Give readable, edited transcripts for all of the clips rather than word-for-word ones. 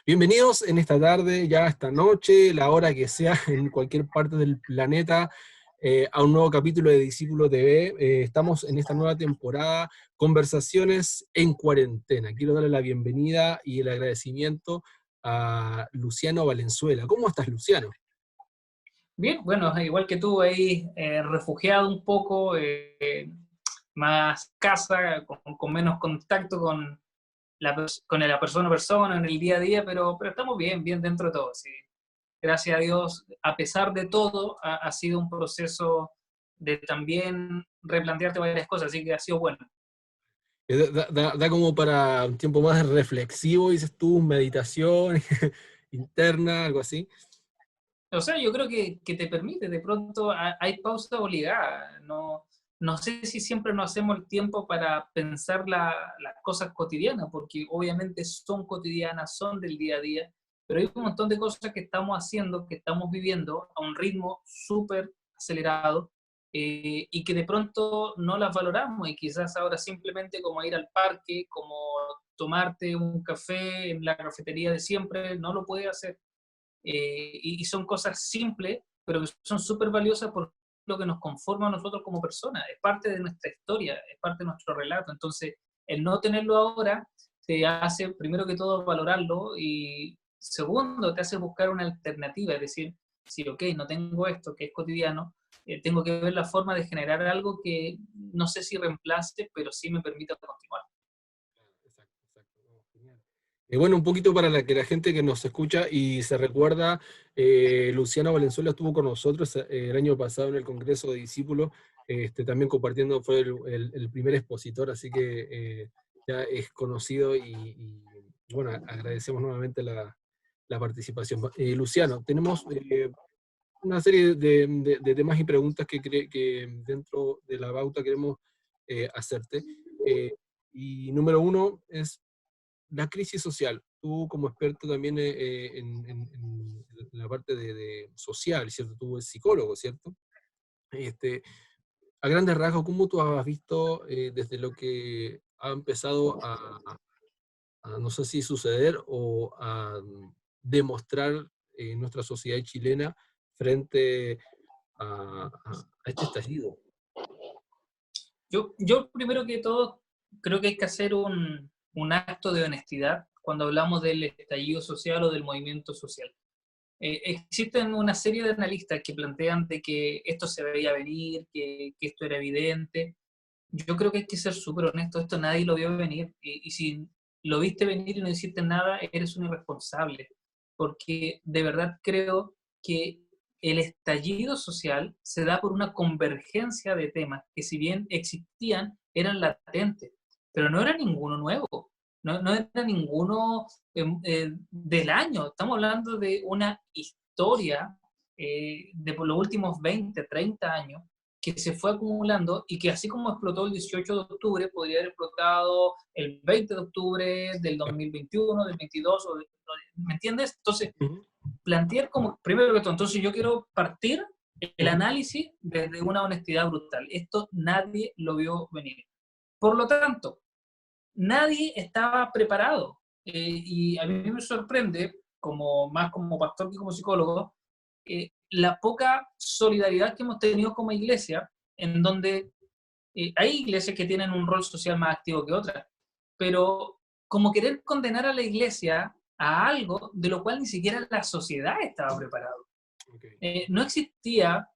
Bienvenidos en esta tarde, ya esta noche, la hora que sea, en cualquier parte del planeta, a un nuevo capítulo de Discípulo TV. Estamos en esta nueva temporada, Conversaciones en Cuarentena. Quiero darle la bienvenida y el agradecimiento a Luciano Valenzuela. ¿Cómo estás, Luciano? Bien, bueno, igual que tú ahí, refugiado un poco, más casa, con menos contacto con con la persona a persona en el día a día, pero estamos bien, bien dentro de todo. Sí. Gracias a Dios, a pesar de todo, ha sido un proceso de también replantearte varias cosas, así que ha sido bueno. Da como para un tiempo más reflexivo, dices tú, meditación interna, algo así. O sea, yo creo que te permite, de pronto hay pausa obligada. No sé si siempre nos hacemos el tiempo para pensar las cosas cotidianas, porque obviamente son cotidianas, son del día a día, pero hay un montón de cosas que estamos haciendo, que estamos viviendo a un ritmo súper acelerado, y que de pronto no las valoramos y quizás ahora simplemente como ir al parque, como tomarte un café en la cafetería de siempre, no lo puedes hacer, y son cosas simples, pero que son súper valiosas por lo que nos conforma a nosotros como personas, es parte de nuestra historia, es parte de nuestro relato. Entonces, el no tenerlo ahora te hace, primero que todo, valorarlo, y segundo, te hace buscar una alternativa, es decir, si, ok, no tengo esto que es cotidiano, tengo que ver la forma de generar algo que no sé si reemplace, pero sí me permita continuar. Exacto, exacto. No, genial. Bueno, un poquito para que la gente que nos escucha y se recuerda, Luciano Valenzuela estuvo con nosotros el año pasado en el Congreso de Discípulos, también compartiendo, fue el primer expositor, así que ya es conocido bueno, agradecemos nuevamente la participación. Luciano, tenemos una serie de temas y preguntas que dentro de la pauta queremos hacerte. Eh, y número uno es la crisis social. Tú como experto también en la parte de social, ¿cierto? Tú eres psicólogo, ¿cierto? Este, a grandes rasgos, ¿cómo tú has visto desde lo que ha empezado no sé si suceder o a demostrar en nuestra sociedad chilena frente a este estallido? Yo primero que todo creo que hay que hacer un acto de honestidad cuando hablamos del estallido social o del movimiento social. Existen una serie de analistas que plantean de que esto se veía venir, que esto era evidente. Yo creo que hay que ser súper honesto, esto nadie lo vio venir, y si lo viste venir y no hiciste nada, eres un irresponsable, porque de verdad creo que el estallido social se da por una convergencia de temas que, si bien existían, eran latentes, pero no era ninguno nuevo, no era ninguno del año. Estamos hablando de una historia de por los últimos 20, 30 años, que se fue acumulando y que, así como explotó el 18 de octubre, podría haber explotado el 20 de octubre del 2021, del 22, ¿me entiendes? Entonces, Ujú, plantear como, primero que todo, entonces yo quiero partir el ujú. análisis desde una honestidad brutal. Esto nadie lo vio venir. Por lo tanto, nadie estaba preparado. Y a mí me sorprende, más como pastor que como psicólogo, la poca solidaridad que hemos tenido como iglesia, en donde hay iglesias que tienen un rol social más activo que otras, pero como querer condenar a la iglesia a algo de lo cual ni siquiera la sociedad estaba preparada. Okay. No existía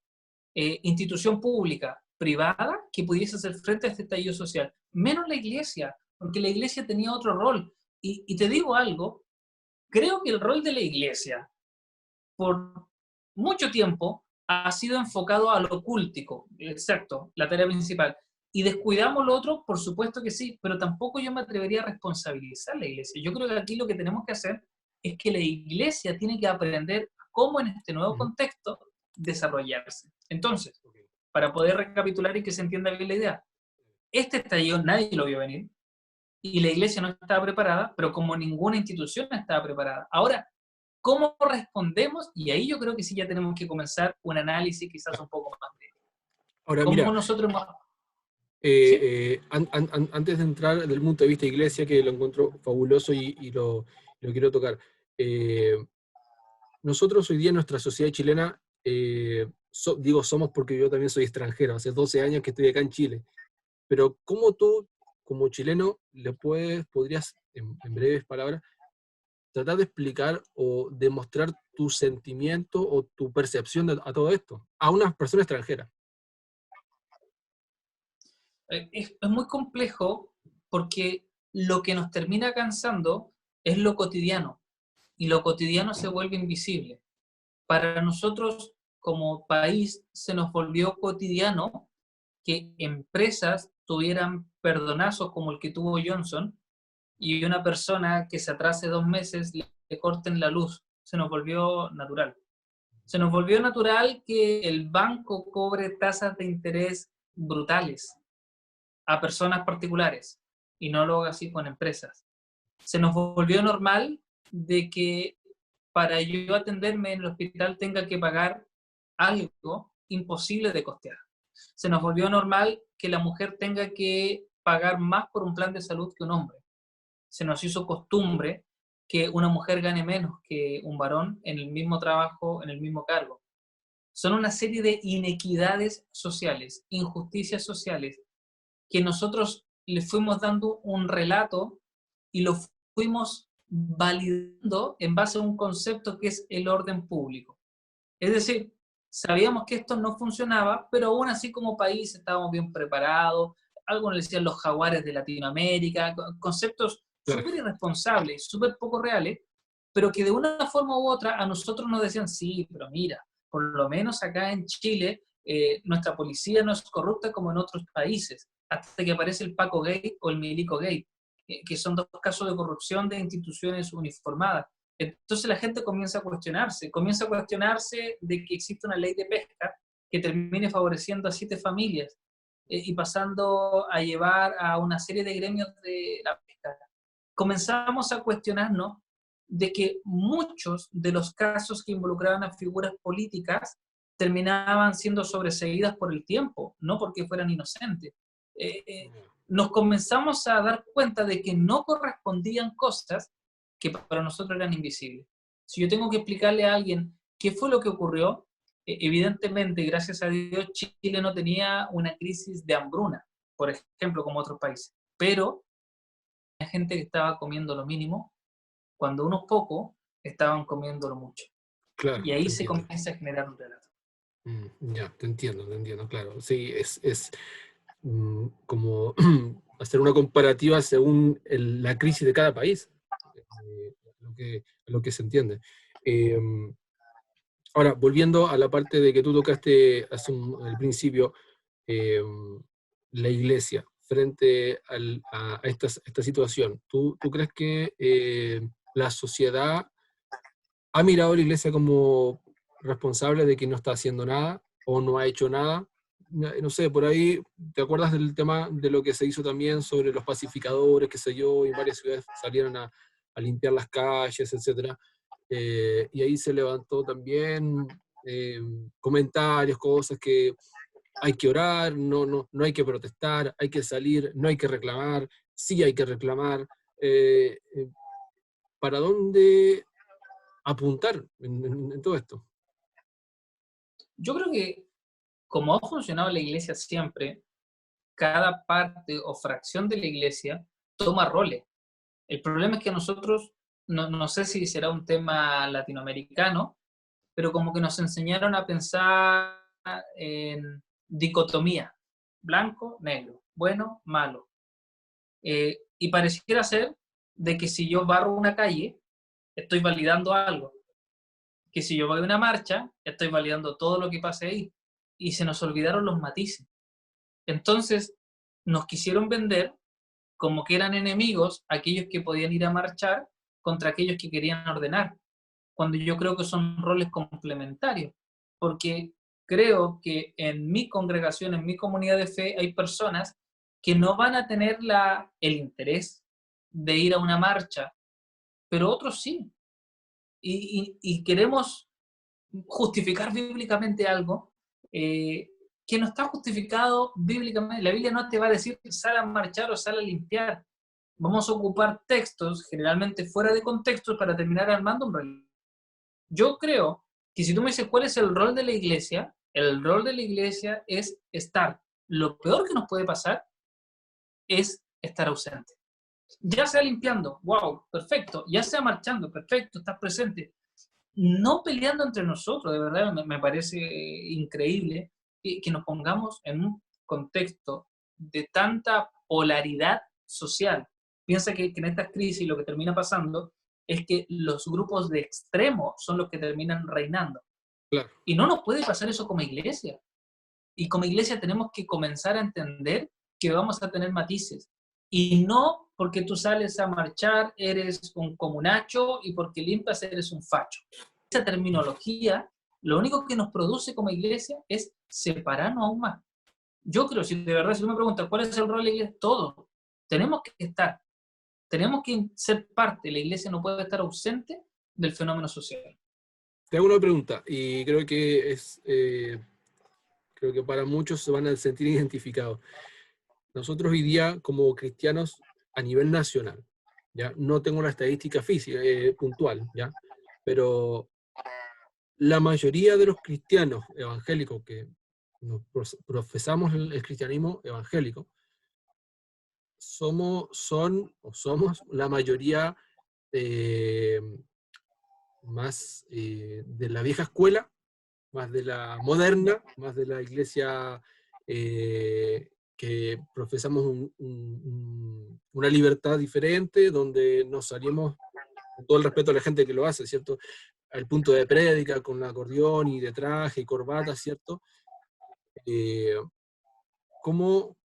institución pública, privada, que pudiese hacer frente a este estallido social, menos la iglesia, porque la iglesia tenía otro rol. Y te digo algo, creo que el rol de la iglesia, por mucho tiempo, ha sido enfocado a lo cultico, exacto, la tarea principal. Y descuidamos lo otro, por supuesto que sí, pero tampoco yo me atrevería a responsabilizar a la iglesia. Yo creo que aquí lo que tenemos que hacer es que la iglesia tiene que aprender cómo en este nuevo Ujú, contexto desarrollarse. Entonces, okay. para poder recapitular y que se entienda bien la idea, este estallido nadie lo vio venir y la iglesia no estaba preparada, pero como ninguna institución estaba preparada. Ahora, ¿cómo respondemos? Y ahí yo creo que sí ya tenemos que comenzar un análisis quizás un poco más de Ahora, cómo mira, nosotros... ¿Sí? antes de entrar desde el punto de vista de iglesia, que lo encuentro fabuloso y lo quiero tocar, Eh, Nosotros hoy día en nuestra sociedad chilena, digo somos porque yo también soy extranjero, hace 12 años que estoy acá en Chile, pero ¿cómo tú, como chileno, podrías, en breves palabras, tratar de explicar o demostrar tu sentimiento o tu percepción a todo esto, a una persona extranjera? Es muy complejo porque lo que nos termina cansando es lo cotidiano y lo cotidiano se vuelve invisible. Para nosotros como país se nos volvió cotidiano que empresas tuvieran perdonazos como el que tuvo Johnson y una persona que se atrase 2 meses le corten la luz. Se nos volvió natural. Se nos volvió natural que el banco cobre tasas de interés brutales a personas particulares y no lo haga así con empresas. Se nos volvió normal de que para yo atenderme en el hospital tenga que pagar algo imposible de costear. Se nos volvió normal que la mujer tenga que pagar más por un plan de salud que un hombre. Se nos hizo costumbre que una mujer gane menos que un varón en el mismo trabajo, en el mismo cargo. Son una serie de inequidades sociales, injusticias sociales, que nosotros le fuimos dando un relato y lo fuimos validando en base a un concepto que es el orden público. Es decir, sabíamos que esto no funcionaba, pero aún así como país estábamos bien preparados, algo nos decían los jaguares de Latinoamérica, conceptos Claro, súper irresponsables, súper poco reales, pero que de una forma u otra a nosotros nos decían, sí, pero mira, por lo menos acá en Chile nuestra policía no es corrupta como en otros países, hasta que aparece el Paco Gay o el Milico Gay, que son dos casos de corrupción de instituciones uniformadas. Entonces la gente comienza a cuestionarse de que existe una ley de pesca que termine favoreciendo a 7 familias y pasando a llevar a una serie de gremios de la pesca. Comenzamos a cuestionarnos de que muchos de los casos que involucraban a figuras políticas terminaban siendo sobreseídas por el tiempo, no porque fueran inocentes. Eh, eh, Nos comenzamos a dar cuenta de que no correspondían cosas que para nosotros eran invisibles. Si yo tengo que explicarle a alguien qué fue lo que ocurrió, evidentemente, gracias a Dios, Chile no tenía una crisis de hambruna, por ejemplo, como otros países, pero la gente que estaba comiendo lo mínimo, cuando unos pocos estaban comiendo lo mucho. claro, Y te ahí se entiendo. comienza a generar un relato. Ya, te entiendo, claro. Sí, es como hacer una comparativa según la crisis de cada país, lo que se entiende. Eh, Ahora, volviendo a la parte de que tú tocaste al principio, eh, la iglesia frente a esta situación, ¿tú crees que la sociedad ha mirado a la iglesia como responsable de que no está haciendo nada o no ha hecho nada? No sé, por ahí, ¿te acuerdas del tema de lo que se hizo también sobre los pacificadores, qué sé yo, y varias ciudades salieron a limpiar las calles, etcétera? Y ahí se levantó también eh, comentarios, cosas que hay que orar, no hay que protestar, hay que salir, no hay que reclamar, sí hay que reclamar. Eh, eh, ¿Para dónde apuntar en todo esto? Yo creo que como ha funcionado la iglesia siempre, cada parte o fracción de la iglesia toma roles. El problema es que nosotros, no sé si será un tema latinoamericano, pero como que nos enseñaron a pensar en dicotomía, blanco, negro, bueno, malo. Y pareciera ser de que si yo barro una calle, estoy validando algo, que si yo voy a una marcha, estoy validando todo lo que pase ahí. Y se nos olvidaron los matices. Entonces, nos quisieron vender como que eran enemigos aquellos que podían ir a marchar contra aquellos que querían ordenar, cuando yo creo que son roles complementarios, porque creo que en mi congregación, en mi comunidad de fe, hay personas que no van a tener el interés de ir a una marcha, pero otros sí. Y queremos justificar bíblicamente algo eh, que no está justificado bíblicamente. La Biblia no te va a decir sal a marchar o sal a limpiar. vamos a ocupar textos, generalmente fuera de contexto, para terminar armando un relato. Yo creo que si tú me dices cuál es el rol de la iglesia, el rol de la iglesia es estar. Lo peor que nos puede pasar es estar ausente. Ya sea limpiando, wow, perfecto. Ya sea marchando, perfecto, estás presente. No peleando entre nosotros, de verdad, me parece increíble que nos pongamos en un contexto de tanta polaridad social. Piensa que en estas crisis lo que termina pasando es que los grupos de extremo son los que terminan reinando. Claro. Y no nos puede pasar eso como iglesia. Y como iglesia tenemos que comenzar a entender que vamos a tener matices. Y no porque tú sales a marchar eres un comunacho y porque limpias eres un facho. Esa terminología lo único que nos produce como iglesia es separarnos aún más. Yo creo, si de verdad, si tú me preguntas cuál es el rol de la iglesia, todo. Tenemos que estar, tenemos que ser parte. La iglesia no puede estar ausente del fenómeno social. Te hago una pregunta, y creo que para muchos se van a sentir identificados. Nosotros hoy día, como cristianos a nivel nacional, ¿ya? No tengo la estadística física, puntual, ¿ya? Pero la mayoría de los cristianos evangélicos que profesamos el cristianismo evangélico, somos la mayoría eh, más de la vieja escuela, más de la moderna, más de la iglesia que profesamos una libertad diferente, donde nos salimos, con todo el respeto a la gente que lo hace, ¿cierto? Al punto de prédica, con acordeón y de traje y corbata, ¿cierto? Eh, ¿Cómo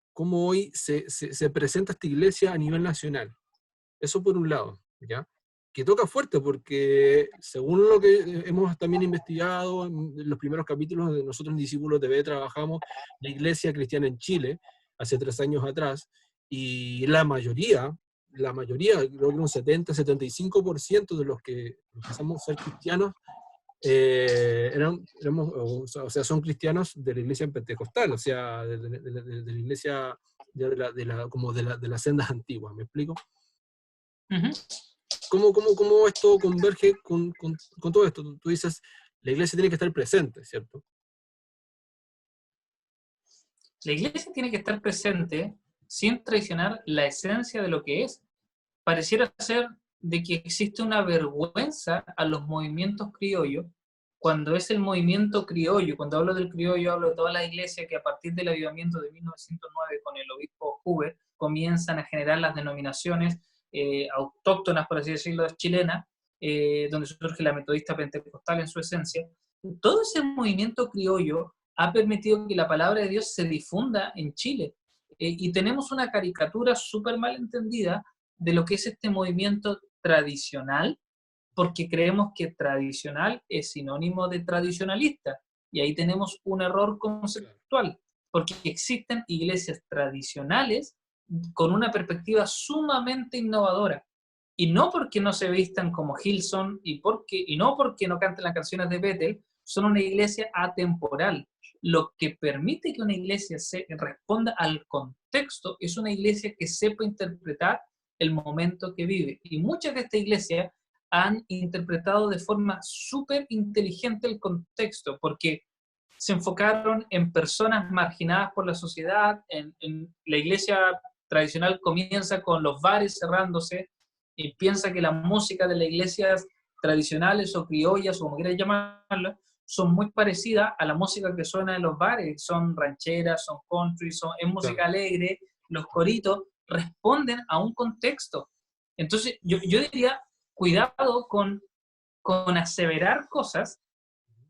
hoy se presenta esta iglesia a nivel nacional? Eso por un lado, ¿ya? Que toca fuerte porque según lo que hemos también investigado en los primeros capítulos de nosotros en Discípulos TV trabajamos la iglesia cristiana en Chile hace 3 años atrás y creo que un 70-75% de los que empezamos a ser cristianos o sea, son cristianos de la iglesia pentecostal, o sea, de la iglesia como de las sendas antiguas, ¿me explico? Uh-huh. ¿Cómo esto converge con todo esto? Tú dices, la iglesia tiene que estar presente, ¿cierto? La iglesia tiene que estar presente sin traicionar la esencia de lo que es. Pareciera ser de que existe una vergüenza a los movimientos criollos, cuando es el movimiento criollo. Cuando hablo del criollo, hablo de toda la iglesia que a partir del avivamiento de 1909 con el obispo Huber comienzan a generar las denominaciones autóctonas, por así decirlo, chilenas, donde surge la metodista pentecostal en su esencia. Todo ese movimiento criollo ha permitido que la palabra de Dios se difunda en Chile. Y tenemos una caricatura súper mal entendida de lo que es este movimiento tradicional, porque creemos que tradicional es sinónimo de tradicionalista. Y ahí tenemos un error conceptual, porque existen iglesias tradicionales con una perspectiva sumamente innovadora. Y no porque no se vistan como Hillsong y no porque no canten las canciones de Bethel, son una iglesia atemporal. Lo que permite que una iglesia se responda al contexto es una iglesia que sepa interpretar el momento que vive. Y muchas de estas iglesias han interpretado de forma súper inteligente el contexto, porque se enfocaron en personas marginadas por la sociedad. En la iglesia tradicional comienza con los bares cerrándose y piensa que la música de las iglesias tradicionales o criollas, o como quieras llamarlo, son muy parecidas a la música que suena en los bares. Son rancheras, son country, es música alegre, los coritos responden a un contexto. Entonces, yo diría, cuidado con aseverar cosas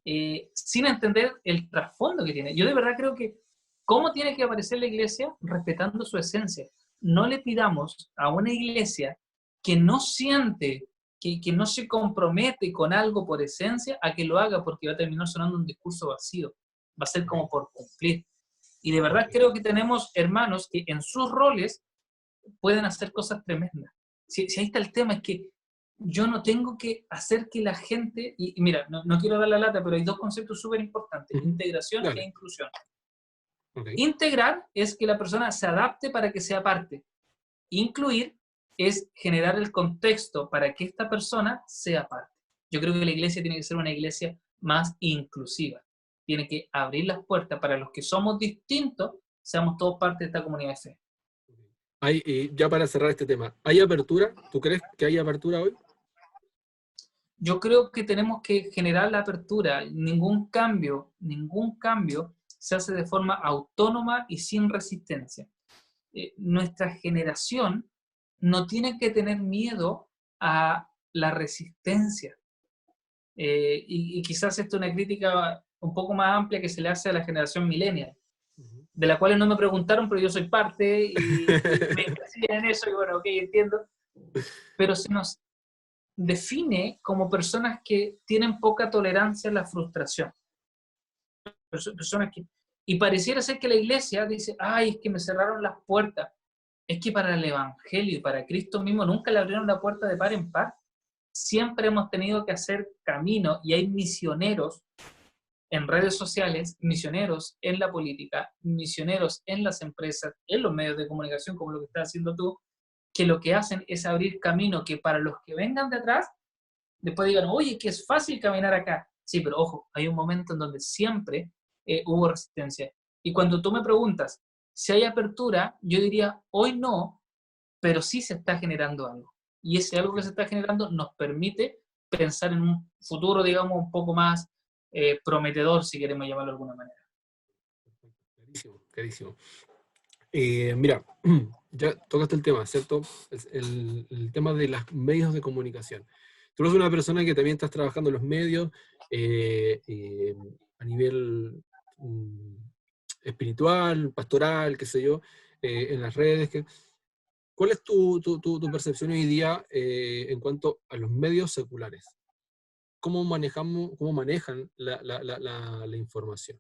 sin entender el trasfondo que tiene. Yo de verdad creo que cómo tiene que aparecer la iglesia respetando su esencia. No le pidamos a una iglesia que no siente, que no se compromete con algo por esencia, a que lo haga, porque va a terminar sonando un discurso vacío. Va a ser como por cumplir. Y de verdad creo que tenemos hermanos que en sus roles pueden hacer cosas tremendas. Si ahí está el tema, es que yo no tengo que hacer que la gente, y mira, no quiero dar la lata, pero hay dos conceptos súper importantes, integración e inclusión. Okay. Integrar es que la persona se adapte para que sea parte. Incluir es generar el contexto para que esta persona sea parte. Yo creo que la iglesia tiene que ser una iglesia más inclusiva. Tiene que abrir las puertas para los que somos distintos, seamos todos parte de esta comunidad de fe. Ya para cerrar este tema, ¿hay apertura? ¿Tú crees que hay apertura hoy? Yo creo que tenemos que generar la apertura. Ningún cambio se hace de forma autónoma y sin resistencia. Nuestra generación no tiene que tener miedo a la resistencia. Y quizás esto es una crítica un poco más amplia que se le hace a la generación millennial, de la cual no me preguntaron, pero yo soy parte y me encasillan en eso y bueno, ok, entiendo. Pero se nos define como personas que tienen poca tolerancia a la frustración. Personas que, y pareciera ser que la iglesia dice, ay, es que me cerraron las puertas. Es que para el Evangelio y para Cristo mismo nunca le abrieron la puerta de par en par. Siempre hemos tenido que hacer camino y hay misioneros en redes sociales, misioneros en la política, misioneros en las empresas, en los medios de comunicación, como lo que estás haciendo tú, que lo que hacen es abrir camino que para los que vengan de atrás, después digan, oye, que es fácil caminar acá. Sí, pero ojo, hay un momento en donde siempre hubo resistencia. Y cuando tú me preguntas si hay apertura, yo diría, hoy no, pero sí se está generando algo. Y ese algo que se está generando nos permite pensar en un futuro, digamos, un poco más prometedor, si queremos llamarlo de alguna manera. Clarísimo, clarísimo. Mira, ya tocaste el tema, ¿cierto? El tema de los medios de comunicación. Tú eres una persona que también estás trabajando en los medios a nivel espiritual, pastoral, qué sé yo, en las redes. ¿Cuál es tu percepción hoy día en cuanto a los medios seculares? ¿Cómo manejan la información?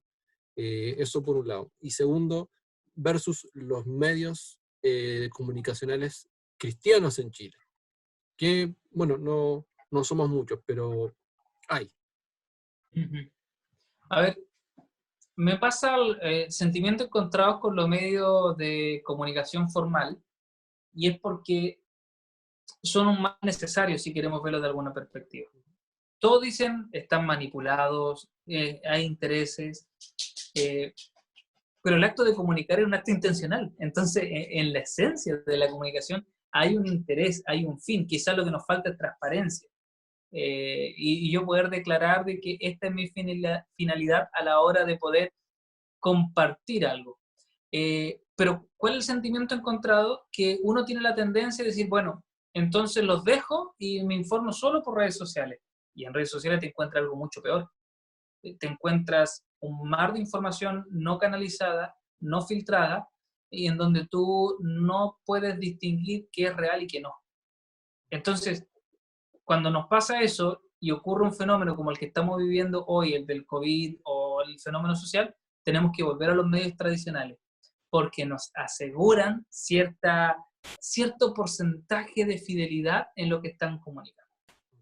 Eso por un lado. Y segundo, versus los medios comunicacionales cristianos en Chile. Que, bueno, no somos muchos, pero hay. A ver, me pasa sentimientos encontrados con los medios de comunicación formal, y es porque son un mal necesario si queremos verlo de alguna perspectiva. Todos dicen, están manipulados, hay intereses, pero el acto de comunicar es un acto intencional. Entonces, en la esencia de la comunicación hay un interés, hay un fin. Quizás lo que nos falta es transparencia. Y yo poder declarar de que esta es mi finalidad a la hora de poder compartir algo. Pero, ¿cuál es el sentimiento encontrado? Que uno tiene la tendencia de decir, bueno, entonces los dejo y me informo solo por redes sociales. Y en redes sociales te encuentras algo mucho peor. Te encuentras un mar de información no canalizada, no filtrada, y en donde tú no puedes distinguir qué es real y qué no. Entonces, cuando nos pasa eso y ocurre un fenómeno como el que estamos viviendo hoy, el del COVID o el fenómeno social, tenemos que volver a los medios tradicionales, porque nos aseguran cierto porcentaje de fidelidad en lo que están comunicando.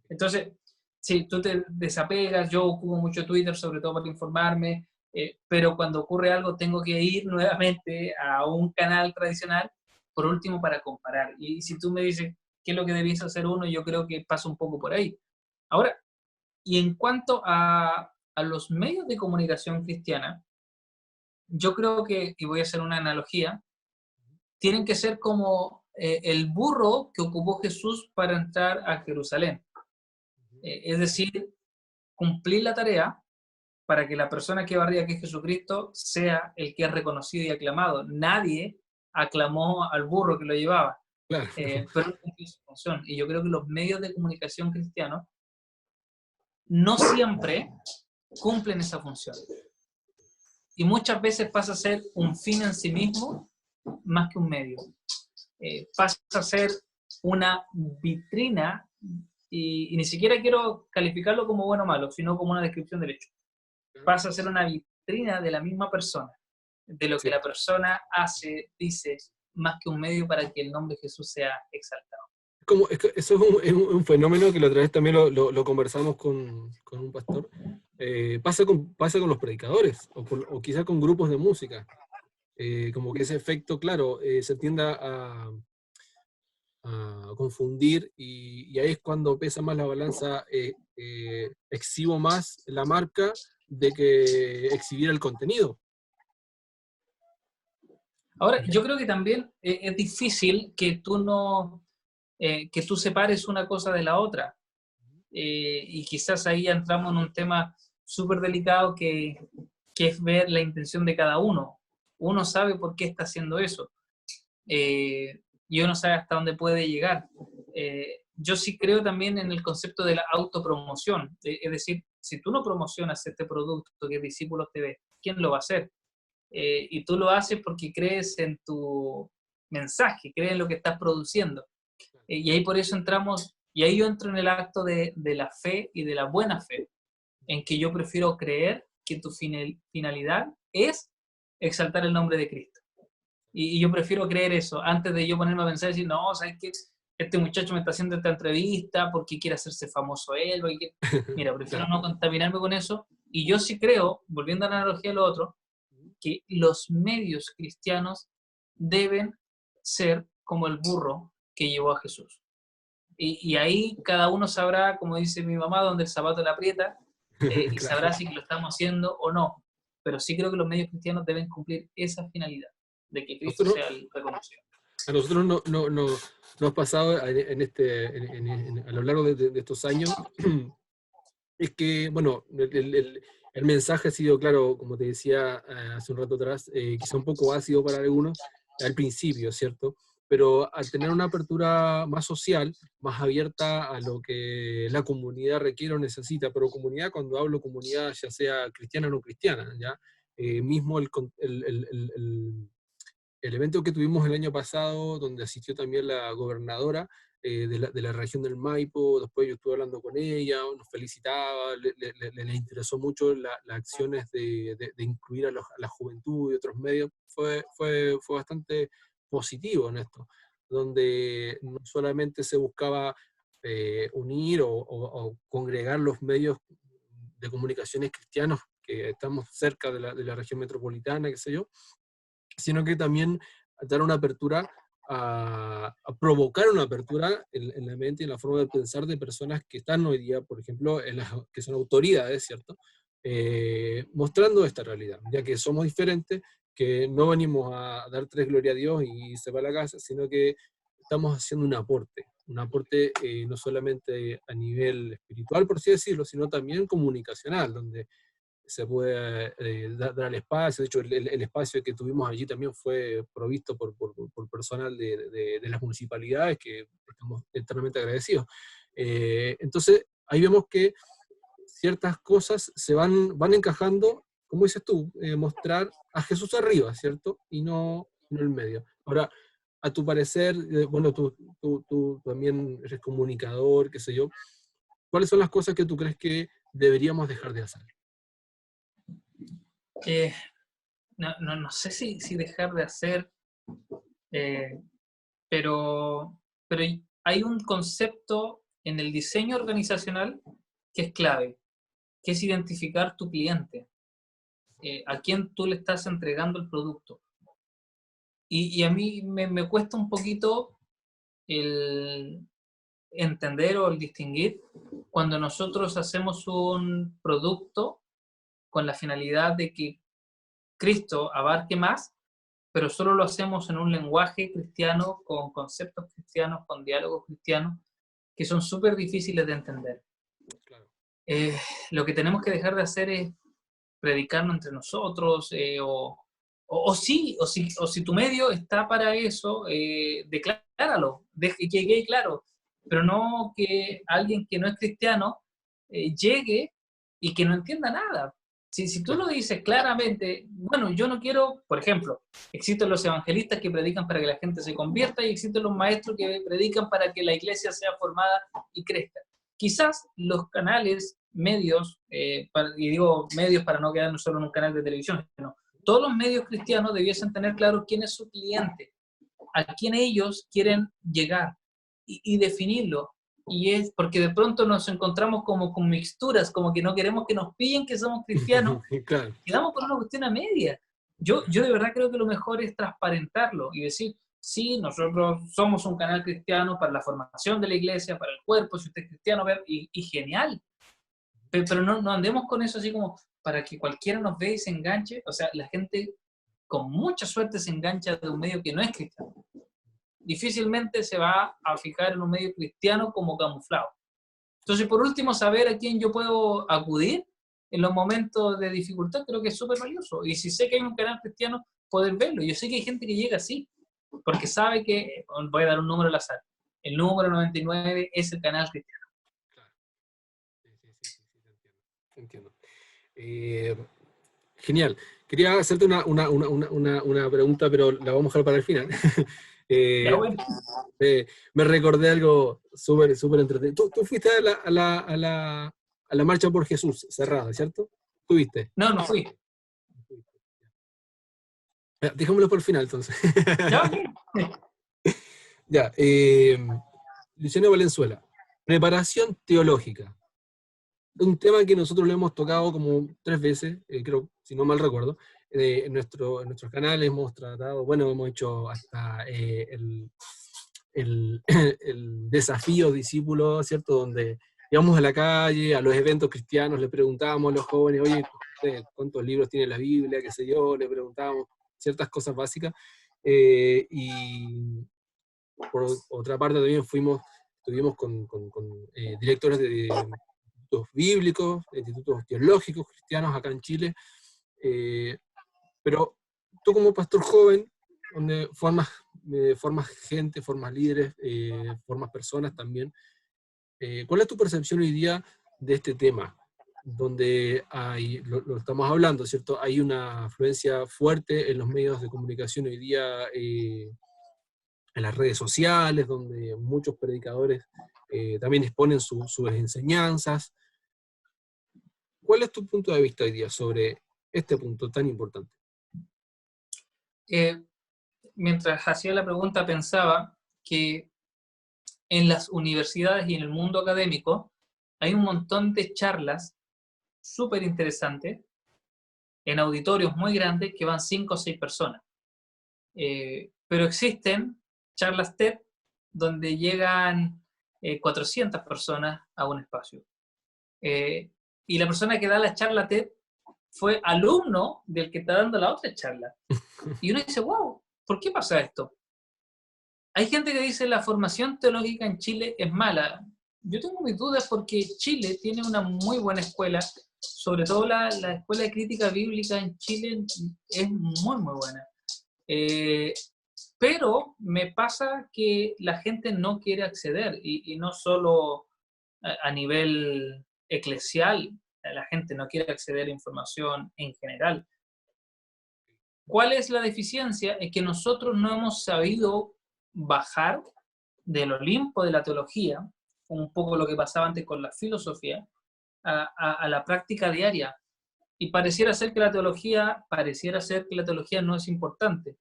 Entonces, si tú te desapegas, yo ocupo mucho Twitter, sobre todo para informarme, pero cuando ocurre algo tengo que ir nuevamente a un canal tradicional, por último, para comparar. Y si tú me dices qué es lo que debiese hacer uno, yo creo que pasa un poco por ahí. Ahora, y en cuanto a los medios de comunicación cristiana, yo creo que, y voy a hacer una analogía, tienen que ser como el burro que ocupó Jesús para entrar a Jerusalén. Es decir, cumplir la tarea para que la persona que barría, que es Jesucristo, sea el que es reconocido y aclamado. Nadie aclamó al burro que lo llevaba, Claro. pero cumplió su función. Y yo creo que los medios de comunicación cristianos no siempre cumplen esa función. Y muchas veces pasa a ser un fin en sí mismo más que un medio. Pasa a ser una vitrina y ni siquiera quiero calificarlo como bueno o malo, sino como una descripción del hecho. Pasa a ser una vitrina de la misma persona, de lo que la persona hace, dice, más que un medio para que el nombre de Jesús sea exaltado. Eso es un fenómeno que la otra vez también lo conversamos con un pastor. Pasa con los predicadores, o quizás con grupos de música. Como que ese efecto, claro, se tiende a a confundir, y ahí es cuando pesa más la balanza, exhibo más la marca de que exhibir el contenido. Ahora, yo creo que también es difícil que tú no, que tú separes una cosa de la otra. Y quizás ahí ya entramos en un tema súper delicado que es ver la intención de cada uno. Uno sabe por qué está haciendo eso. Y uno sabe hasta dónde puede llegar. Yo sí creo también en el concepto de la autopromoción. Es decir, si tú no promocionas este producto que Discípulos TV, ¿quién lo va a hacer? Y tú lo haces porque crees en tu mensaje, crees en lo que estás produciendo. Y ahí por eso entramos, y ahí yo entro en el acto de la fe y de la buena fe, en que yo prefiero creer que tu finalidad es exaltar el nombre de Cristo. Y yo prefiero creer eso, antes de yo ponerme a pensar y decir, no, ¿sabes qué? Este muchacho me está haciendo esta entrevista porque quiere hacerse famoso él. Mira, prefiero no contaminarme con eso. Y yo sí creo, volviendo a la analogía de lo otro, que los medios cristianos deben ser como el burro que llevó a Jesús. Y ahí cada uno sabrá, como dice mi mamá, dónde el zapato le aprieta, y Claro. sabrá si lo estamos haciendo o no. Pero sí creo que los medios cristianos deben cumplir esa finalidad, de que Cristo Nosotros, sea el reconocido. a nosotros nos ha pasado a lo largo de estos años, es que, bueno, el mensaje ha sido, claro, como te decía hace un rato atrás, quizá un poco ácido para algunos al principio, ¿cierto? Pero al tener una apertura más social, más abierta a lo que la comunidad requiere o necesita, pero comunidad, cuando hablo comunidad, ya sea cristiana o no cristiana, ¿ya? Mismo el evento que tuvimos el año pasado, donde asistió también la gobernadora de la región del Maipo, después yo estuve hablando con ella, nos felicitaba, le interesó mucho las acciones de incluir a la juventud y otros medios, fue bastante positivo en esto, donde no solamente se buscaba unir o congregar los medios de comunicaciones cristianos que estamos cerca de la región metropolitana, qué sé yo, sino que también dar una apertura, a provocar una apertura en la mente y en la forma de pensar de personas que están hoy día, por ejemplo, que son autoridades, ¿cierto? Mostrando esta realidad, ya que somos diferentes, que no venimos a dar tres gloria a Dios y se va a la casa, sino que estamos haciendo un aporte no solamente a nivel espiritual, por así decirlo, sino también comunicacional, donde se puede dar el espacio. De hecho, el espacio que tuvimos allí también fue provisto por personal de las municipalidades, que estamos eternamente agradecidos. Entonces, ahí vemos que ciertas cosas van encajando, como dices tú, mostrar a Jesús arriba, ¿cierto? Y no en el medio. Ahora, a tu parecer, bueno, tú también eres comunicador, qué sé yo, ¿cuáles son las cosas que tú crees que deberíamos dejar de hacer? Eh, no sé si dejar de hacer, eh, pero hay un concepto en el diseño organizacional que es clave, que es identificar tu cliente, a quién tú le estás entregando el producto. Y a mí me cuesta un poquito el entender o el distinguir cuando nosotros hacemos un producto con la finalidad de que Cristo abarque más, pero solo lo hacemos en un lenguaje cristiano, con conceptos cristianos, con diálogos cristianos, que son súper difíciles de entender. Claro. Eh, lo que tenemos que dejar de hacer es predicarnos entre nosotros, o si tu medio está para eso, decláralo, que quede claro, pero no que alguien que no es cristiano llegue y que no entienda nada. Si tú Claro. lo dices claramente, bueno, yo no quiero, por ejemplo, existen los evangelistas que predican para que la gente se convierta y existen los maestros que predican para que la iglesia sea formada y crezca. Quizás los canales, medios, y digo medios para no quedarnos solo en un canal de televisión, sino todos los medios cristianos debiesen tener claro quién es su cliente, a quién ellos quieren llegar y definirlo. Y es porque de pronto nos encontramos como con mixturas, como que no queremos que nos pillen que somos cristianos, Claro. quedamos por una cuestión a media. Yo de verdad creo que lo mejor es transparentarlo y decir, Sí, nosotros somos un canal cristiano para la formación de la iglesia, para el cuerpo, si usted es cristiano, y genial. Pero no, no andemos con eso así como para que cualquiera nos vea y se enganche. O sea, la gente con mucha suerte se engancha de un medio que no es cristiano. Difícilmente se va a fijar en un medio cristiano como camuflado. Entonces, por último, saber a quién yo puedo acudir en los momentos de dificultad creo que es súper valioso. Y si sé que hay un canal cristiano, poder verlo. Yo sé que hay gente que llega así, porque sabe que, voy a dar un número al azar, el número 99 es el canal cristiano. Claro. Sí, sí, sí, sí, sí, te entiendo. Eh, Genial. Quería hacerte una pregunta, pero la vamos a dejar para el final. Ya Eh, bueno. Me recordé algo súper, súper entretenido. Tú fuiste a la marcha por Jesús cerrada, ¿cierto? ¿Tuviste? No, no fui. Ya, dejémoslo por el final, entonces. Ya, ok. Ya, Luciano Valenzuela, preparación teológica. Un tema que nosotros lo hemos tocado como 3 veces, creo, si no mal recuerdo. En nuestros canales hemos tratado, bueno, hemos hecho hasta el, el desafío discípulo, ¿cierto? Donde íbamos a la calle, a los eventos cristianos, le preguntábamos a los jóvenes, oye, ¿cuántos libros tiene la Biblia? ¿Qué sé yo? Le preguntábamos ciertas cosas básicas. Y por otra parte también estuvimos con directores de institutos bíblicos, de institutos teológicos cristianos acá en Chile, pero tú como pastor joven, donde formas gente, formas líderes, formas personas también, ¿cuál es tu percepción hoy día de este tema? Donde lo estamos hablando, ¿cierto? Hay una afluencia fuerte en los medios de comunicación hoy día, en las redes sociales, donde muchos predicadores también exponen sus enseñanzas. ¿Cuál es tu punto de vista hoy día sobre este punto tan importante? Eh, Mientras hacía la pregunta pensaba que en las universidades y en el mundo académico hay un montón de charlas súper interesantes en auditorios muy grandes que van 5 o 6 personas. Pero existen charlas TED donde llegan 400 personas a un espacio. Y la persona que da la charla TED fue alumno del que está dando la otra charla. Y uno dice, wow, ¿por qué pasa esto? Hay gente que dice la formación teológica en Chile es mala. Yo tengo mis dudas porque Chile tiene una muy buena escuela, sobre todo la escuela de crítica bíblica en Chile es muy, muy buena. Eh, pero me pasa que la gente no quiere acceder, y no solo a nivel eclesial, la gente no quiere acceder a información en general. ¿Cuál es la deficiencia? Es que nosotros no hemos sabido bajar del Olimpo de la teología, un poco lo que pasaba antes con la filosofía, a la práctica diaria. Y pareciera ser que la teología no es importante,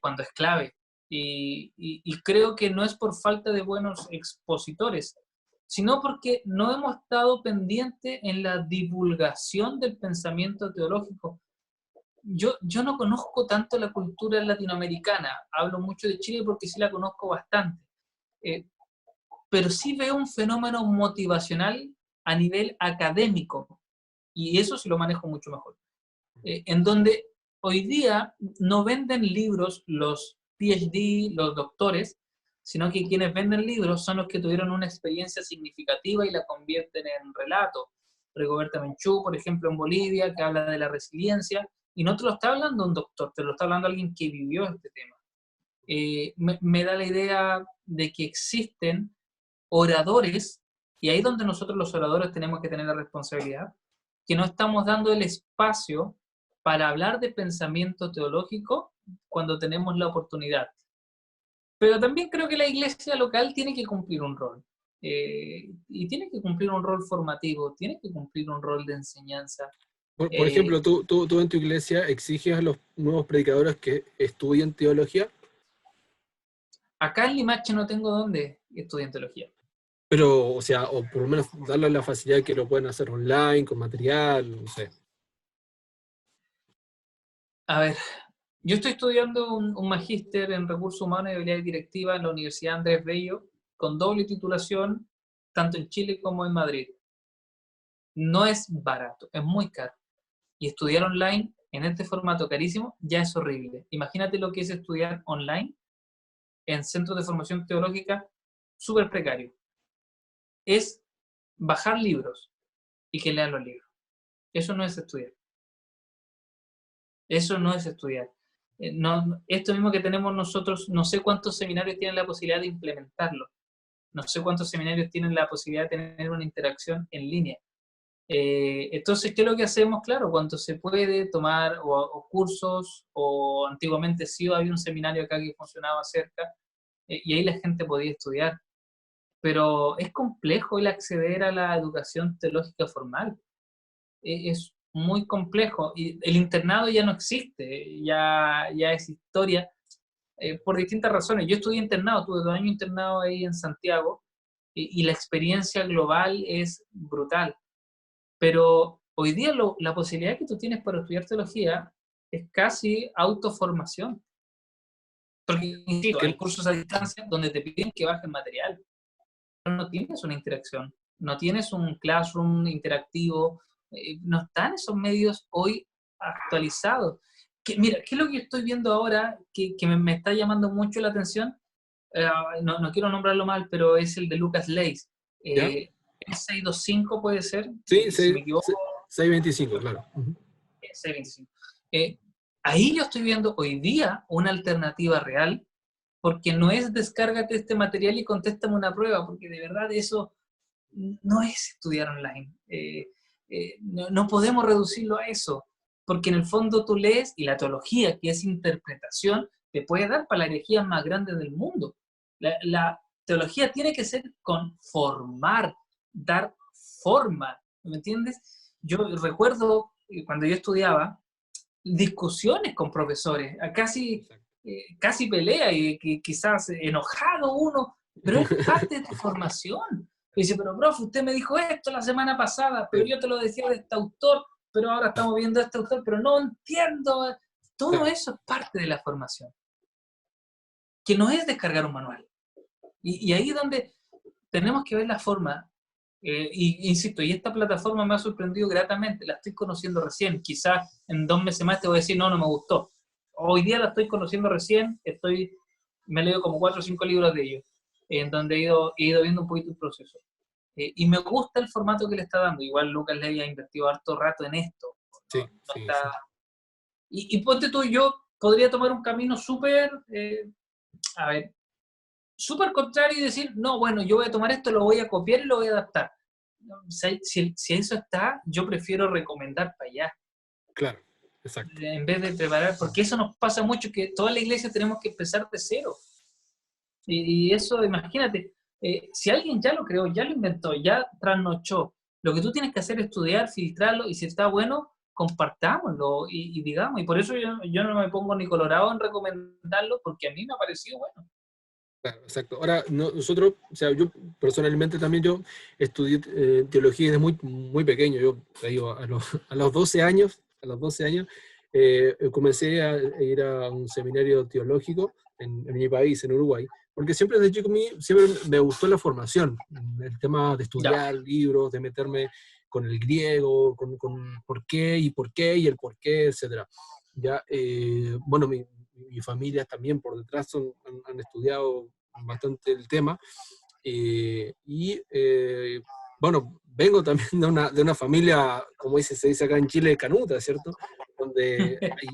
cuando es clave. Y creo que no es por falta de buenos expositores, sino porque no hemos estado pendientes en la divulgación del pensamiento teológico. Yo no conozco tanto la cultura latinoamericana, hablo mucho de Chile porque sí la conozco bastante, eh, pero sí veo un fenómeno motivacional a nivel académico, y eso sí lo manejo mucho mejor, en donde hoy día no venden libros los PhD, los doctores, sino que quienes venden libros son los que tuvieron una experiencia significativa y la convierten en relato. Rigoberta Menchú, por ejemplo, en Bolivia, que habla de la resiliencia, y no te lo está hablando un doctor, te lo está hablando alguien que vivió este tema. Me da la idea de que existen oradores, y ahí es donde nosotros los oradores tenemos que tener la responsabilidad, que no estamos dando el espacio para hablar de pensamiento teológico cuando tenemos la oportunidad. Pero también creo que la iglesia local tiene que cumplir un rol. Y tiene que cumplir un rol formativo, tiene que cumplir un rol de enseñanza. Por Eh, ejemplo, tú en tu iglesia exiges a los nuevos predicadores que estudien teología, Acá en Limache no tengo dónde estudiar teología. pero, o sea, o por lo menos darles la facilidad que lo pueden hacer online, con material, no sé. A ver, Yo estoy estudiando un magíster en recursos humanos y habilidades directivas en la Universidad Andrés Bello, con doble titulación, tanto en Chile como en Madrid. No es barato, es muy caro. Y estudiar online en este formato carísimo ya es horrible. Imagínate lo que es estudiar online en centros de formación teológica súper precario. Es bajar libros y que lean los libros. Eso no es estudiar. Eso no es estudiar. No, esto mismo que tenemos nosotros, no sé cuántos seminarios tienen la posibilidad de implementarlo. No sé cuántos seminarios tienen la posibilidad de tener una interacción en línea. Entonces, ¿qué es lo que hacemos? Claro, cuando se puede tomar o cursos, o antiguamente sí había un seminario acá que funcionaba cerca, y ahí la gente podía estudiar. Pero es complejo el acceder a la educación teológica formal. Es muy complejo. Y el internado ya no existe, ya es historia, por distintas razones. Yo estudié internado, tuve 2 años internado ahí en Santiago, y la experiencia global es brutal. Pero hoy día la posibilidad que tú tienes para estudiar teología es casi autoformación. Porque, insisto, hay Que, cursos a distancia donde te piden que bajes material, pero no tienes una interacción, no tienes un classroom interactivo, no están esos medios hoy actualizados. Mira, ¿qué es lo que estoy viendo ahora que me está llamando mucho la atención? No quiero nombrarlo mal, pero es el de Lucas Leis. ¿Ya? Eh, 625 puede ser, Sí, si me equivoco, 625, claro. Ujú. 625. Ahí yo estoy viendo hoy día una alternativa real, porque no es descárgate este material y contéstame una prueba, porque de verdad eso no es estudiar online. No podemos reducirlo a eso, porque en el fondo tú lees y la teología, que es interpretación, te puede dar para la herejía más grande del mundo. La teología tiene que ser con formar, dar forma, ¿me entiendes? Yo recuerdo cuando yo estudiaba discusiones con profesores, Exacto. casi pelea y quizás enojado uno, pero es parte de tu formación. Y dice, pero profe, usted me dijo esto la semana pasada, pero Sí, yo te lo decía de este autor, pero ahora estamos viendo este autor, pero no entiendo. Todo claro, eso es parte de la formación, que no es descargar un manual. Y ahí es donde tenemos que ver la forma. Y insisto, y esta plataforma me ha sorprendido gratamente, la estoy conociendo recién, quizás en 2 meses más te voy a decir, no, no me gustó. Hoy día la estoy conociendo recién, me he leído como 4 o 5 libros de ellos, en donde he ido viendo un poquito el proceso. Y me gusta el formato que le está dando, igual Lucas Levy ha invertido harto rato en esto. sí, No sí, está... sí. y ponte tú, yo podría tomar un camino súper, a ver, súper contrario y decir, no, bueno, yo voy a tomar esto, lo voy a copiar y lo voy a adaptar. Si eso está, yo prefiero recomendar para allá, Claro, exacto. en vez de preparar, porque eso nos pasa mucho, que toda la iglesia tenemos que empezar de cero. Y eso, imagínate, si alguien ya lo creó, ya lo inventó, ya trasnochó, lo que tú tienes que hacer es estudiar, filtrarlo, y si está bueno, compartámoslo y digamos, y por eso yo no me pongo ni colorado en recomendarlo, porque a mí me ha parecido bueno. Claro, exacto. Ahora, nosotros, o sea, yo personalmente también yo estudié teología desde muy, muy pequeño. Yo te digo, a los 12 años, comencé a ir a un seminario teológico en mi país, en Uruguay, porque siempre desde chico siempre me gustó la formación, el tema de Ya, estudiar libros, de meterme con el griego, con por qué y el por qué, etcétera. Ya, bueno, mi familia también por detrás han estudiado bastante el tema. Bueno, vengo también de una familia, como se dice acá en Chile, canuta, ¿cierto? Donde hay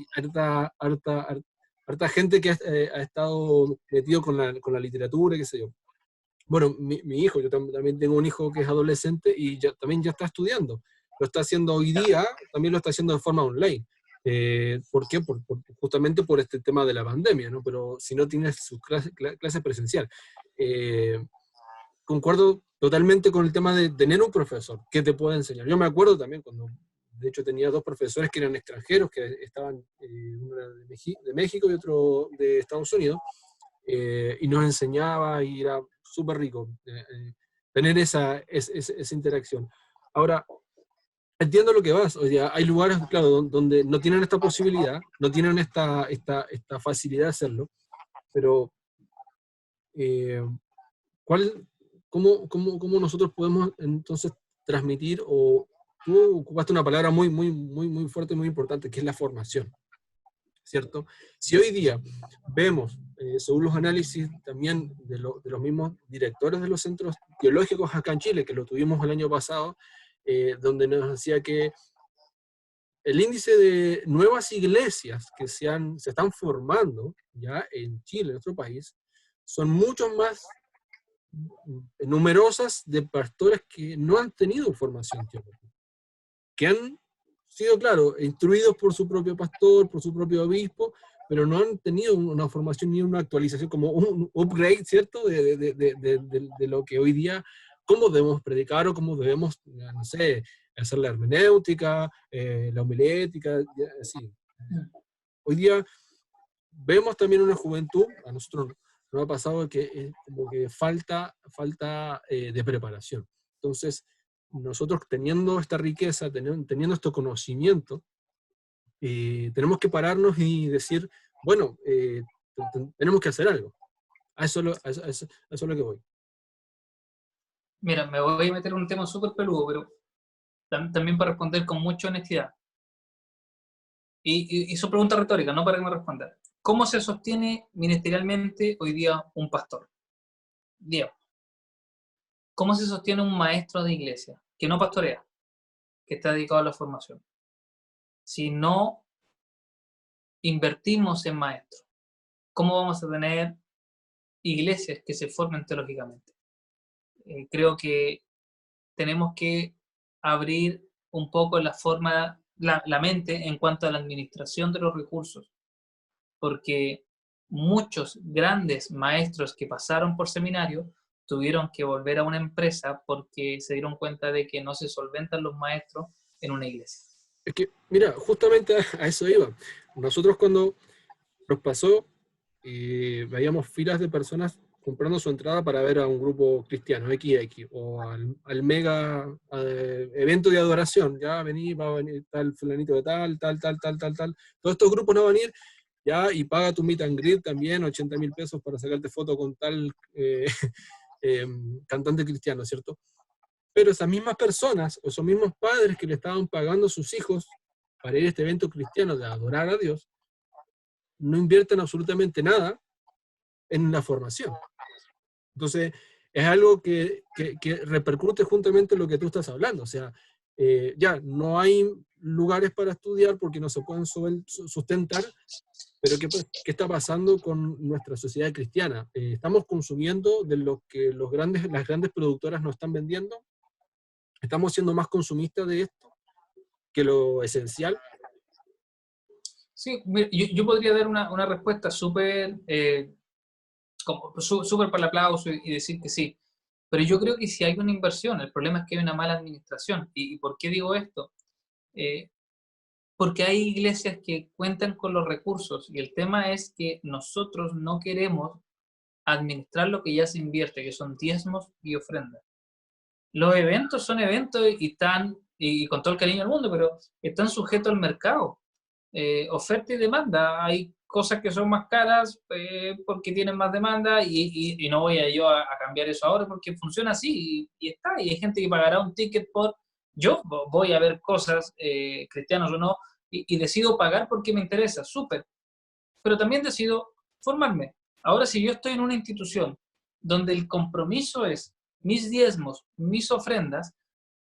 harta gente que ha estado metido con la literatura, qué sé yo. Bueno, mi hijo, yo también tengo un hijo que es adolescente y también ya está estudiando. Lo está haciendo hoy ya. día, también lo está haciendo de forma online. ¿Por qué? Justamente por este tema de la pandemia, ¿no? Pero si no tienes su clase presencial. Eh, Concuerdo totalmente con el tema de tener un profesor que te pueda enseñar. Yo me acuerdo también cuando, de hecho, tenía 2 profesores que eran extranjeros, que estaban, uno era de México y otro de Estados Unidos, y nos enseñaba y era súper rico tener esa interacción. Ahora, entiendo lo que vas. O sea, hay lugares, claro, donde no tienen esta posibilidad, no tienen esta facilidad de hacerlo, pero eh, ¿cuál, cómo nosotros podemos entonces transmitir, o tú ocupaste una palabra muy fuerte, muy importante, que es la formación, ¿cierto? Si hoy día vemos, según los análisis también de los mismos directores de los centros teológicos acá en Chile, que lo tuvimos el año pasado, donde nos decía que el índice de nuevas iglesias que se están formando ya en Chile, en nuestro país, son mucho más numerosas de pastores que no han tenido formación teológica, que han sido, claro, instruidos por su propio pastor, por su propio obispo, pero no han tenido una formación ni una actualización, como un upgrade, ¿cierto?, de lo que hoy día, cómo debemos predicar o cómo debemos, no sé, hacer la hermenéutica, la homilética, así. Hoy día vemos también una juventud, a nosotros nos ha pasado que como que falta de preparación. Entonces, nosotros teniendo esta riqueza, teniendo este conocimiento, tenemos que pararnos y decir, bueno, tenemos que hacer algo. A eso es lo que voy. Mira, me voy a meter en un tema súper peludo, pero también para responder con mucha honestidad. Y su pregunta retórica, no para que me responda. ¿Cómo se sostiene ministerialmente hoy día un pastor? Diego, ¿cómo se sostiene un maestro de iglesia que no pastorea, que está dedicado a la formación? Si no invertimos en maestros, ¿cómo vamos a tener iglesias que se formen teológicamente? Creo que tenemos que abrir un poco la forma, la mente en cuanto a la administración de los recursos, porque muchos grandes maestros que pasaron por seminario tuvieron que volver a una empresa porque se dieron cuenta de que no se solventan los maestros en una iglesia. Es que, mira, justamente a eso iba. Nosotros cuando nos pasó, veíamos filas de personas comprando su entrada para ver a un grupo cristiano, XX, o al mega evento de adoración, ya va a venir tal fulanito de tal. Todos estos grupos no van a ir, ya, y paga tu meet and greet también, 80.000 pesos para sacarte foto con tal eh, cantante cristiano, ¿cierto? Pero esas mismas personas, o esos mismos padres que le estaban pagando a sus hijos para ir a este evento cristiano de adorar a Dios, no invierten absolutamente nada en la formación. Entonces, es algo que repercute juntamente en lo que tú estás hablando. O sea, ya, no hay lugares para estudiar porque no se pueden sustentar, pero ¿qué está pasando con nuestra sociedad cristiana? ¿Estamos consumiendo de lo que las grandes productoras nos están vendiendo? ¿Estamos siendo más consumistas de esto que lo esencial? Sí, yo podría dar una respuesta súper súper para el aplauso y decir que sí, pero yo creo que si hay una inversión, el problema es que hay una mala administración. ¿Y por qué digo esto? Eh, Porque hay iglesias que cuentan con los recursos y el tema es que nosotros no queremos administrar lo que ya se invierte, que son diezmos y ofrendas. Los eventos son eventos y están, y con todo el cariño del mundo, pero están sujetos al mercado. Oferta y demanda. Hay cosas que son más caras porque tienen más demanda y no voy a yo a cambiar eso ahora porque funciona así y está. Y hay gente que pagará un ticket por... Yo voy a ver cosas, cristianos o no, y decido pagar porque me interesa, súper. Pero también decido formarme. Ahora, si yo estoy en una institución donde el compromiso es mis diezmos, mis ofrendas,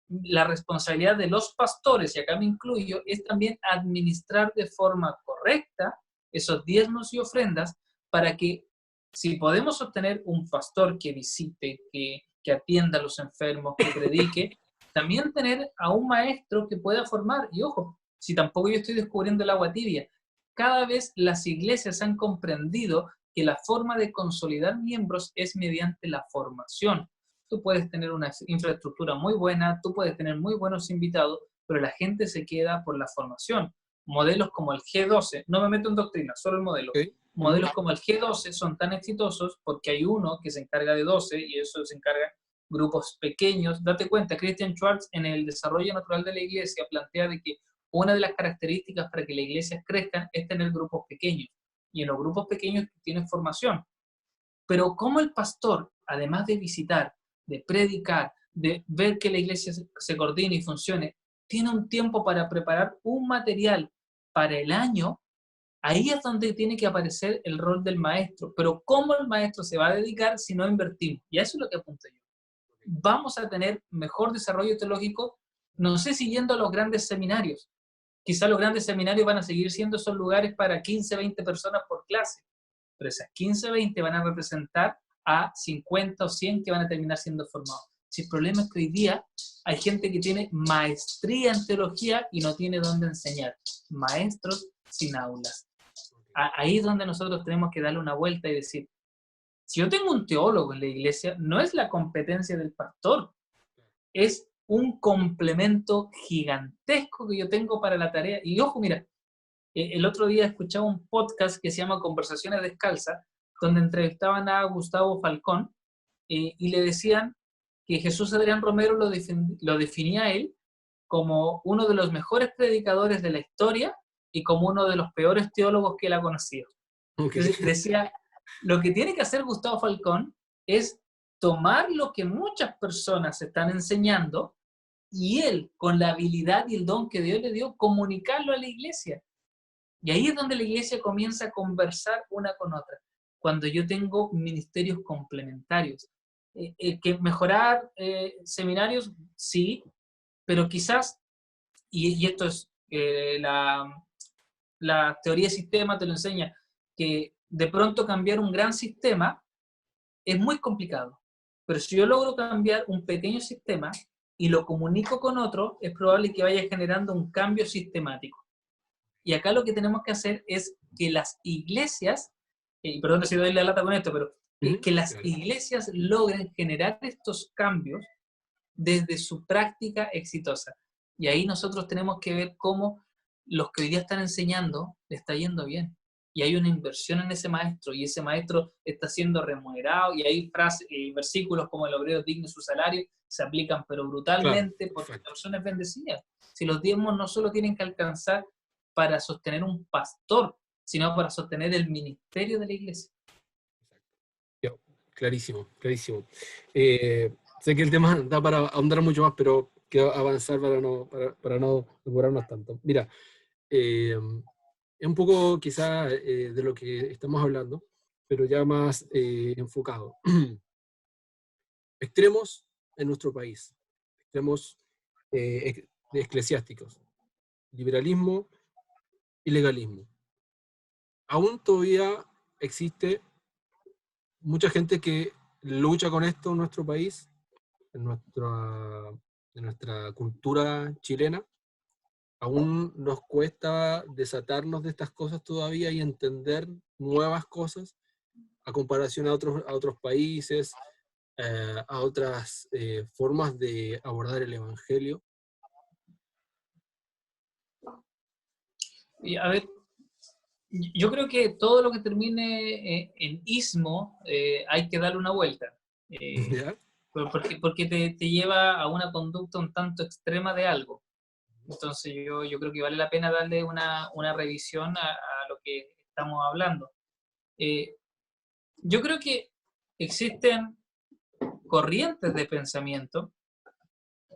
la responsabilidad de los pastores, y acá me incluyo, es también administrar de forma correcta esos diezmos y ofrendas para que si podemos obtener un pastor que visite, que atienda a los enfermos, que predique, también tener a un maestro que pueda formar. Y ojo, si tampoco yo estoy descubriendo el agua tibia, cada vez las iglesias han comprendido que la forma de consolidar miembros es mediante la formación. Tú puedes tener una infraestructura muy buena, tú puedes tener muy buenos invitados, pero la gente se queda por la formación. Modelos como el G12, no me meto en doctrina, solo el modelo. ¿Okay? Modelos como el G12 son tan exitosos porque hay uno que se encarga de 12 y eso se encarga grupos pequeños. Date cuenta, Christian Schwartz en el desarrollo natural de la iglesia plantea de que una de las características para que las iglesias crezcan es tener grupos pequeños. Y en los grupos pequeños tienes formación. Pero ¿cómo el pastor, además de visitar, de predicar, de ver que la iglesia se coordine y funcione, tiene un tiempo para preparar un material para el año? Ahí es donde tiene que aparecer el rol del maestro. Pero ¿cómo el maestro se va a dedicar si no invertimos? Y a eso es lo que apunto yo. Vamos a tener mejor desarrollo teológico, no sé si yendo a los grandes seminarios. Quizá los grandes seminarios van a seguir siendo esos lugares para 15, 20 personas por clase, pero esas 15, 20 van a representar a 50 o 100 que van a terminar siendo formados. Si el problema es que hoy día hay gente que tiene maestría en teología y no tiene dónde enseñar. Maestros sin aulas. Ahí es donde nosotros tenemos que darle una vuelta y decir, si yo tengo un teólogo en la iglesia, no es la competencia del pastor, es un complemento gigantesco que yo tengo para la tarea. Y ojo, mira, el otro día escuchaba un podcast que se llama Conversaciones Descalzas, donde entrevistaban a Gustavo Falcón y le decían que Jesús Adrián Romero lo definía a él como uno de los mejores predicadores de la historia y como uno de los peores teólogos que él ha conocido. Okay. Entonces decía, lo que tiene que hacer Gustavo Falcón es tomar lo que muchas personas están enseñando y él, con la habilidad y el don que Dios le dio, comunicarlo a la iglesia. Y ahí es donde la iglesia comienza a conversar una con otra, cuando yo tengo ministerios complementarios. Que mejorar seminarios, sí, pero quizás, y esto es la teoría de sistema te lo enseña, que de pronto cambiar un gran sistema es muy complicado. Pero si yo logro cambiar un pequeño sistema y lo comunico con otro, es probable que vaya generando un cambio sistemático. Y acá lo que tenemos que hacer es que las iglesias, y perdón si doy la lata con esto, pero que las iglesias logren generar estos cambios desde su práctica exitosa. Y ahí nosotros tenemos que ver cómo los que hoy día están enseñando le está yendo bien. Y hay una inversión en ese maestro, y ese maestro está siendo remunerado, y hay frases, versículos como el obrero digno de su salario, se aplican pero brutalmente, porque la persona es bendecida. Si los diezmos no solo tienen que alcanzar para sostener un pastor, sino para sostener el ministerio de la iglesia. Clarísimo, clarísimo. Sé que el tema da para ahondar mucho más, pero quiero avanzar para no demorarnos tanto. Mira, es un poco quizá de lo que estamos hablando, pero ya más enfocado. Extremos en nuestro país, extremos eclesiásticos, liberalismo y legalismo. Aún todavía existe mucha gente que lucha con esto en nuestro país, en nuestra cultura chilena. Aún nos cuesta desatarnos de estas cosas todavía y entender nuevas cosas a comparación a otros países, a otras formas de abordar el evangelio. Y a ver, yo creo que todo lo que termine en ismo hay que darle una vuelta. ¿Ya? Porque te lleva a una conducta un tanto extrema de algo. Entonces yo creo que vale la pena darle una revisión a lo que estamos hablando. Yo creo que existen corrientes de pensamiento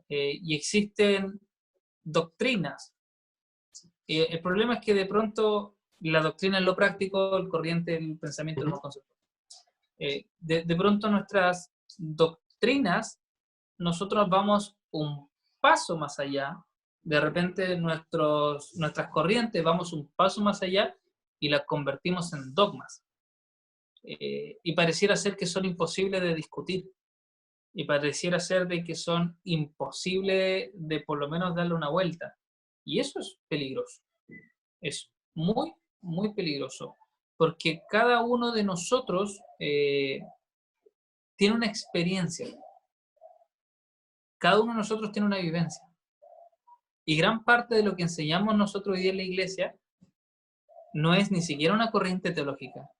y existen doctrinas. El problema es que de pronto la doctrina es lo práctico, el corriente, el pensamiento es lo más conceptual. De pronto nuestras doctrinas, nosotros vamos un paso más allá, de repente nuestras corrientes vamos un paso más allá y las convertimos en dogmas. Y pareciera ser que son imposibles de discutir, y pareciera ser de que son imposibles de por lo menos darle una vuelta. Y eso es peligroso. Es muy, muy peligroso, porque cada uno de nosotros tiene una experiencia. Cada uno de nosotros tiene una vivencia. Y gran parte de lo que enseñamos nosotros hoy día en la iglesia no es ni siquiera una corriente teológica,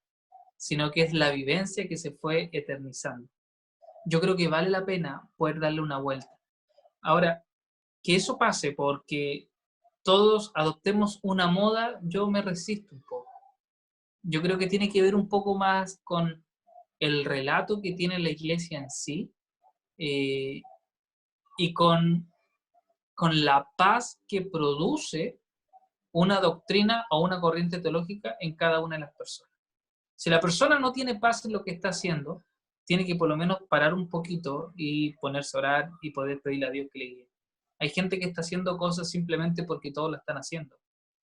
sino que es la vivencia que se fue eternizando. yo creo que vale la pena poder darle una vuelta. Ahora, que eso pase porque todos adoptemos una moda, yo me resisto un poco. Yo creo que tiene que ver un poco más con el relato que tiene la iglesia en sí, eh, y con la paz que produce una doctrina o una corriente teológica en cada una de las personas. Si la persona no tiene paz en lo que está haciendo, tiene que por lo menos parar un poquito y ponerse a orar y poder pedirle a Dios que le guíe. Hay gente que está haciendo cosas simplemente porque todos lo están haciendo.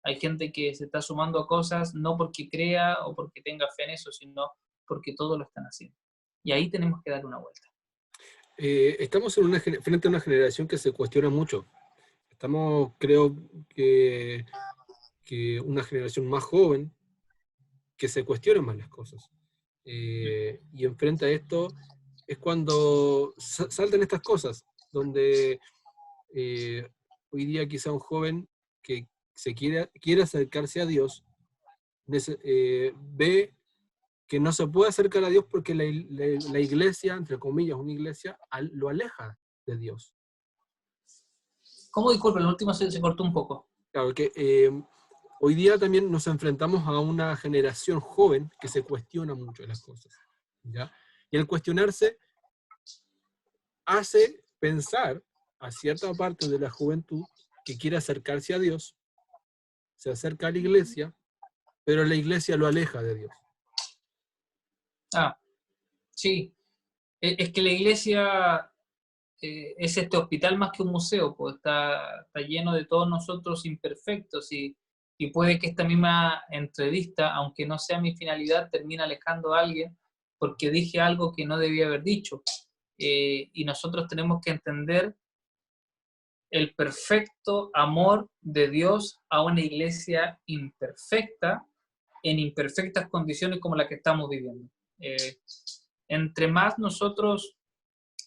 Hay gente que se está sumando a cosas no porque crea o porque tenga fe en eso, sino porque todos lo están haciendo. Y ahí tenemos que dar una vuelta. Estamos en frente a una generación que se cuestiona mucho. Estamos, creo que una generación más joven que se cuestiona más las cosas. Y enfrente a esto es cuando saltan estas cosas, donde hoy día quizá un joven que quiere acercarse a Dios, ve que no se puede acercar a Dios porque la iglesia, entre comillas, una iglesia, lo aleja de Dios. ¿Cómo? Disculpe, el último se cortó un poco. Claro, que hoy día también nos enfrentamos a una generación joven que se cuestiona mucho las cosas, ¿ya? Y el cuestionarse hace pensar a cierta parte de la juventud que quiere acercarse a Dios, se acerca a la iglesia, pero la iglesia lo aleja de Dios. Ah, sí. Es que la iglesia es este hospital más que un museo, pues está lleno de todos nosotros imperfectos y puede que esta misma entrevista, aunque no sea mi finalidad, termine alejando a alguien porque dije algo que no debía haber dicho. Y nosotros tenemos que entender el perfecto amor de Dios a una iglesia imperfecta, en imperfectas condiciones como la que estamos viviendo. Entre más nosotros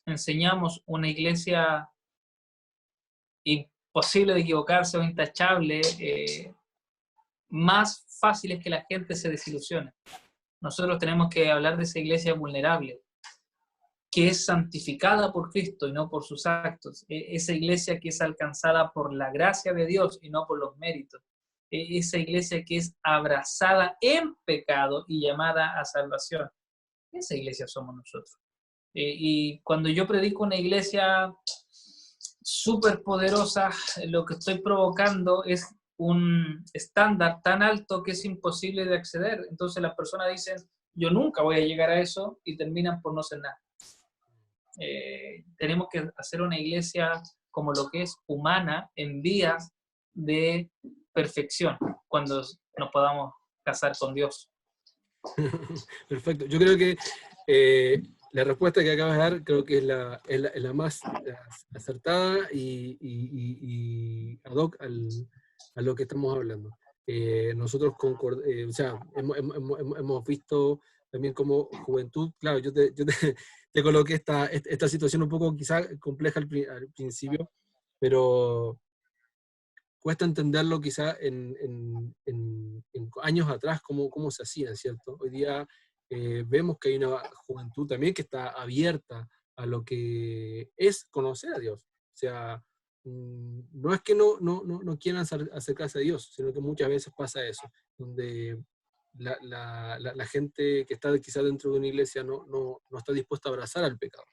enseñamos una iglesia imposible de equivocarse o intachable, más fácil es que la gente se desilusione. Nosotros tenemos que hablar de esa iglesia vulnerable, que es santificada por Cristo y no por sus actos. Esa iglesia que es alcanzada por la gracia de Dios y no por los méritos. Esa iglesia que es abrazada en pecado y llamada a salvación. Esa iglesia somos nosotros. Y cuando yo predico una iglesia súper poderosa, lo que estoy provocando es un estándar tan alto que es imposible de acceder. Entonces las personas dicen, yo nunca voy a llegar a eso, y terminan por no ser nada. Tenemos que hacer una iglesia como lo que es humana, en vías de perfección, cuando nos podamos casar con Dios. Perfecto. Yo creo que la respuesta que acabas de dar creo que es la más acertada y ad hoc a lo que estamos hablando. Nosotros o sea, hemos visto también como juventud, claro, yo te coloqué esta situación un poco quizá compleja al principio, pero cuesta entenderlo quizá en años atrás, cómo se hacía, ¿cierto? Hoy día vemos que hay una juventud también que está abierta a lo que es conocer a Dios. O sea, no es que no quieran acercarse a Dios, sino que muchas veces pasa eso, donde la gente que está quizá dentro de una iglesia no está dispuesta a abrazar al pecado,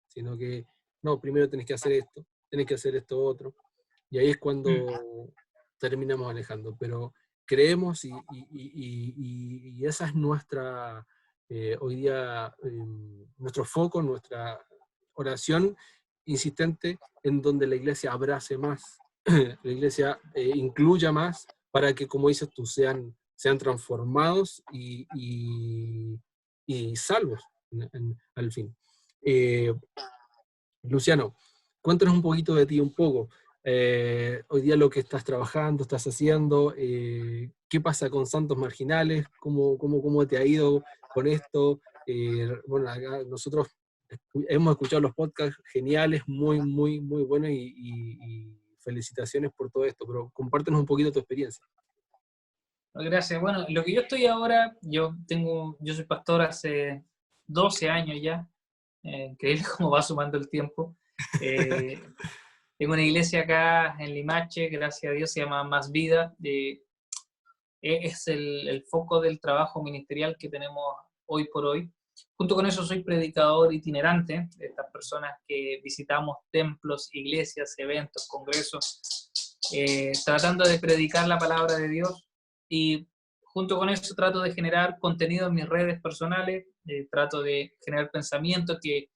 sino que, no, primero tenés que hacer esto otro. Y ahí es cuando terminamos alejando, pero creemos y esa es nuestra, hoy día, nuestro foco, nuestra oración insistente en donde la iglesia abrace más, la iglesia incluya más para que, como dices tú, sean transformados y salvos al fin. Luciano, cuéntanos un poquito de ti, un poco. Hoy día lo que estás trabajando, estás haciendo, qué pasa con Santos Marginales, cómo te ha ido con esto. Bueno, acá nosotros hemos escuchado los podcasts geniales, muy buenos y felicitaciones por todo esto, pero compártenos un poquito tu experiencia. Gracias. Bueno, lo que yo estoy ahora, yo soy pastor hace 12 años ya. Increíble cómo va sumando el tiempo. Tengo una iglesia acá en Limache, gracias a Dios, se llama Más Vida. Es el foco del trabajo ministerial que tenemos hoy por hoy. Junto con eso soy predicador itinerante, de estas personas que visitamos templos, iglesias, eventos, congresos, tratando de predicar la palabra de Dios, y junto con eso trato de generar contenido en mis redes personales, trato de generar pensamientos que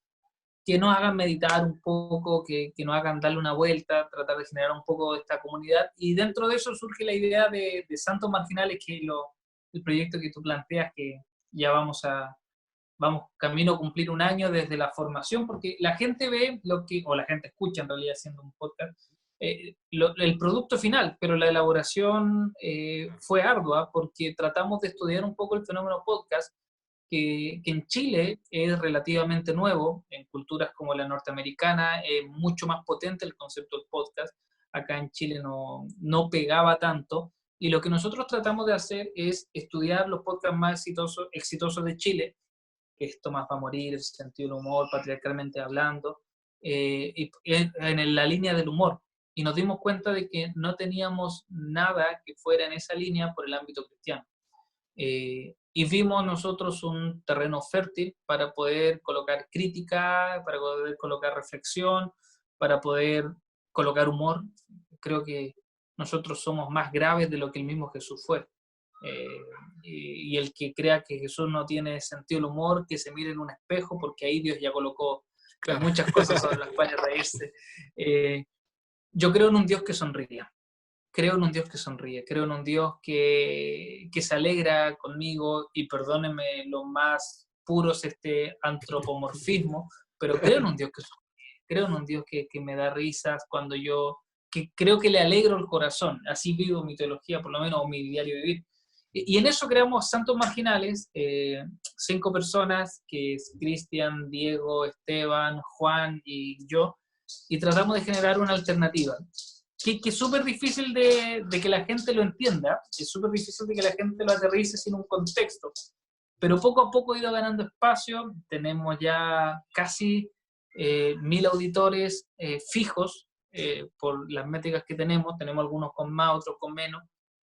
nos hagan meditar un poco, que nos hagan darle una vuelta, tratar de generar un poco de esta comunidad, y dentro de eso surge la idea de Santos Marginales, que es el proyecto que tú planteas, que ya vamos camino a cumplir un año desde la formación, porque la gente ve o la gente escucha en realidad haciendo un podcast, el producto final, pero la elaboración fue ardua, porque tratamos de estudiar un poco el fenómeno podcast, que en Chile es relativamente nuevo, en culturas como la norteamericana es mucho más potente el concepto del podcast, acá en Chile no pegaba tanto, y lo que nosotros tratamos de hacer es estudiar los podcasts más exitosos de Chile, que es Tomás va a morir, el sentido del humor, patriarcalmente hablando, y en la línea del humor. Y nos dimos cuenta de que no teníamos nada que fuera en esa línea por el ámbito cristiano. Y vimos nosotros un terreno fértil para poder colocar crítica, para poder colocar reflexión, para poder colocar humor. Creo que nosotros somos más graves de lo que el mismo Jesús fue. Y el que crea que Jesús no tiene sentido del humor, que se mire en un espejo, porque ahí Dios ya colocó Claro. muchas cosas sobre las cuales reírse. Yo creo en un Dios que sonríe. Creo en un Dios que sonríe, creo en un Dios que se alegra conmigo, y perdónenme los más puros este antropomorfismo, pero creo en un Dios que sonríe, creo en un Dios que me da risas cuando que creo que le alegro el corazón, así vivo mi teología, por lo menos, o mi diario vivir. Y en eso creamos Santos Marginales, 5 personas, que es Cristian, Diego, Esteban, Juan y yo, y tratamos de generar una alternativa que es súper difícil de que la gente lo entienda, es súper difícil de que la gente lo aterrice sin un contexto, pero poco a poco ha ido ganando espacio, tenemos ya casi 1000 auditores fijos por las métricas que tenemos algunos con más, otros con menos,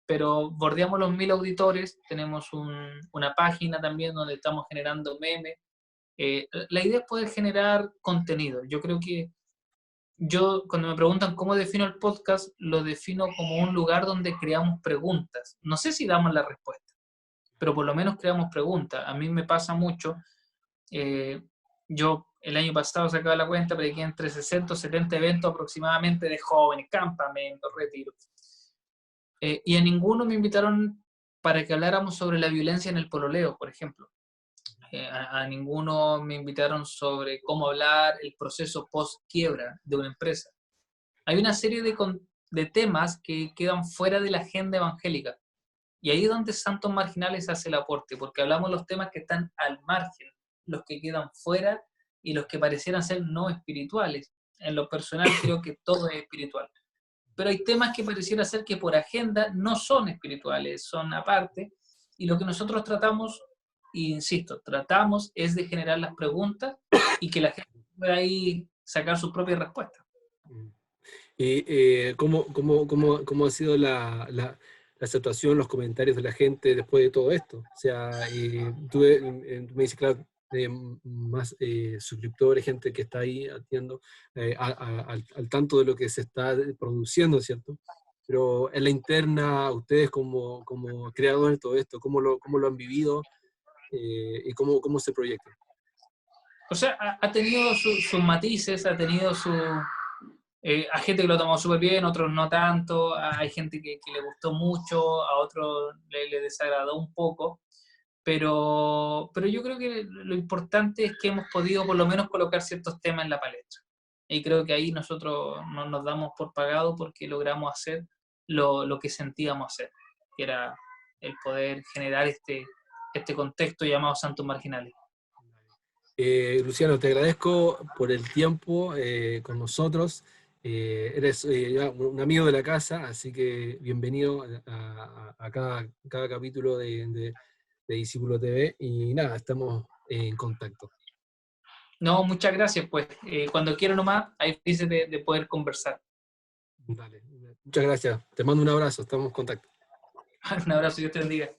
pero bordeamos los 1000 auditores, tenemos una página también donde estamos generando memes. La idea es poder generar contenido. Yo creo que cuando me preguntan cómo defino el podcast, lo defino como un lugar donde creamos preguntas. No sé si damos la respuesta, pero por lo menos creamos preguntas. A mí me pasa mucho. Yo el año pasado sacaba la cuenta, prediqué entre 60 o 70 eventos aproximadamente de jóvenes, campamentos, retiros. Y a ninguno me invitaron para que habláramos sobre la violencia en el pololeo, por ejemplo. A ninguno me invitaron sobre cómo hablar el proceso post-quiebra de una empresa. Hay una serie de temas que quedan fuera de la agenda evangélica. Y ahí es donde Santos Marginales hace el aporte, porque hablamos de los temas que están al margen, los que quedan fuera y los que parecieran ser no espirituales. En lo personal creo que todo es espiritual. Pero hay temas que pareciera ser que por agenda no son espirituales, son aparte. Y lo que nosotros tratamos, e insisto, tratamos es de generar las preguntas y que la gente pueda ahí sacar sus propias respuestas. ¿Y cómo ha sido la aceptación, los comentarios de la gente después de todo esto? O sea, tú me dices, claro, más suscriptores, gente que está ahí atiendo, al tanto de lo que se está produciendo, ¿cierto? Pero en la interna, ustedes como creadores de todo esto, ¿cómo lo han vivido y cómo se proyectan? O sea, ha tenido sus matices, ha tenido a gente que lo tomó súper bien, otros no tanto, hay gente que le gustó mucho, a otros le desagradó un poco, pero yo creo que lo importante es que hemos podido por lo menos colocar ciertos temas en la palestra. Y creo que ahí nosotros no nos damos por pagado porque logramos hacer lo que sentíamos hacer, que era el poder generar este contexto llamado Santos Marginales. Luciano, te agradezco por el tiempo con nosotros. Eres ya un amigo de la casa, así que bienvenido a cada capítulo de Discípulo TV. Y nada, estamos en contacto. No, muchas gracias, pues. Cuando quiera nomás, ahí felices de poder conversar. Dale. Muchas gracias. Te mando un abrazo. Estamos en contacto. Un abrazo y Dios te bendiga.